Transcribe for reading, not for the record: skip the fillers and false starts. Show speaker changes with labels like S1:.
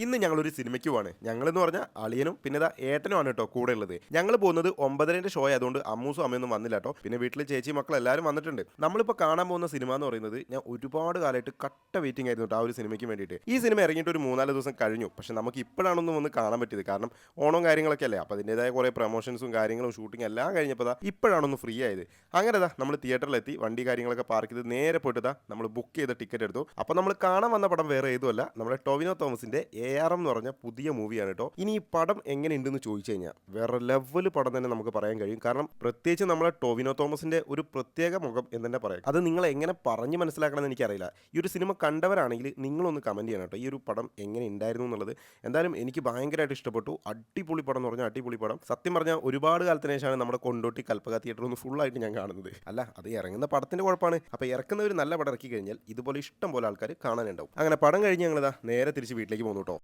S1: ഇന്ന് ഞങ്ങളൊരു സിനിമയ്ക്ക് പോവാണ്. ഞങ്ങളെന്ന് പറഞ്ഞാൽ അളിയനും പിന്നെ ദാ ഏട്ടനുമാണ് കേട്ടോ കൂടെ ഉള്ളത്. ഞങ്ങൾ പോകുന്നത് 9:30ന്റെ ഷോ ആയതുകൊണ്ട് അമ്മൂസും അമ്മയൊന്നും വന്നില്ല കേട്ടോ. പിന്നെ വീട്ടിൽ ചേച്ചി മക്കൾ എല്ലാവരും വന്നിട്ടുണ്ട്. നമ്മളിപ്പോൾ കാണാൻ പോകുന്ന സിനിമ എന്ന് പറയുന്നത് ഞാൻ ഒരുപാട് കാലമായിട്ട് കട്ട വെയിറ്റിംഗ് ആയിരുന്നു കേട്ടോ ആ ഒരു സിനിമയ്ക്ക് വേണ്ടിയിട്ട്. ഈ സിനിമ ഇറങ്ങിയിട്ട് ഒരു 3-4 ദിവസം കഴിഞ്ഞു. പക്ഷേ നമുക്ക് ഇപ്പോഴാണൊന്നും വന്ന് കാണാൻ പറ്റിയത്. കാരണം ഓണവും കാര്യങ്ങളൊക്കെ അല്ലേ. അപ്പോൾ അതിൻ്റേതായ കുറേ പ്രൊമോഷൻസും കാര്യങ്ങളും ഷൂട്ടിംഗ് എല്ലാം കഴിഞ്ഞപ്പോൾ ദാ ഇപ്പോഴാണൊന്ന് ഫ്രീ ആയത്. അങ്ങനെ ദാ നമ്മൾ തിയേറ്ററിലെത്തി വണ്ടി കാര്യങ്ങളൊക്കെ പാർക്ക് ചെയ്ത് നേരെ പോയിട്ട് ദാ നമ്മൾ ബുക്ക് ചെയ്ത ടിക്കറ്റ് എടുത്തു. അപ്പോൾ നമ്മൾ കാണാൻ വന്ന പടം വേറെ ഏതുമല്ല നമ്മുടെ ടൊവിനോ തോമസിന്റെ ARM എന്ന് പറഞ്ഞ പുതിയ മൂവിയാണ് കേട്ടോ. ഇനി ഈ പടം എങ്ങനെയുണ്ടെന്ന് ചോദിച്ചു കഴിഞ്ഞാൽ വേറെ ലെവൽ പടം തന്നെ നമുക്ക് പറയാൻ കഴിയും. കാരണം പ്രത്യേകിച്ച് നമ്മളെ ടൊവിനോ തോമസിന്റെ ഒരു പ്രത്യേക മുഖം എന്ന് തന്നെ പറയാം. അത് നിങ്ങൾ എങ്ങനെ പറഞ്ഞ് മനസ്സിലാക്കണമെന്ന് എനിക്കറിയില്ല. ഈ ഒരു സിനിമ കണ്ടവരാണെങ്കിൽ നിങ്ങളൊന്ന് കമന്റ് ചെയ്യണം കേട്ടോ ഈ ഒരു പടം എങ്ങനെ ഉണ്ടായിരുന്നു എന്നുള്ളത്. എന്തായാലും എനിക്ക് ഭയങ്കരമായിട്ട് ഇഷ്ടപ്പെട്ടു. അടിപൊളി പടം എന്ന് പറഞ്ഞാൽ അടിപൊളി പടം. സത്യം പറഞ്ഞാൽ ഒരുപാട് കാലത്തിന് ശേഷമാണ് നമ്മുടെ കൊണ്ടോട്ടി കൽപ്പക തിയേറ്റർ ഒന്ന് ഫുൾ ആയിട്ട് ഞാൻ കാണുന്നത്. അല്ല അത് ഇറങ്ങുന്ന പടത്തിന്റെ കുഴപ്പമാണ്. അപ്പോൾ ഇറക്കുന്ന ഒരു നല്ല പടം ഇറക്കി കഴിഞ്ഞാൽ ഇതുപോലെ ഇഷ്ടം പോലെ ആൾക്കാർ കാണാനുണ്ടാവും. അങ്ങനെ പടം കഴിഞ്ഞ് ഞങ്ങൾ നേരെ തിരിച്ച് വീട്ടിലേക്ക് പോകുന്നു കേട്ടോ.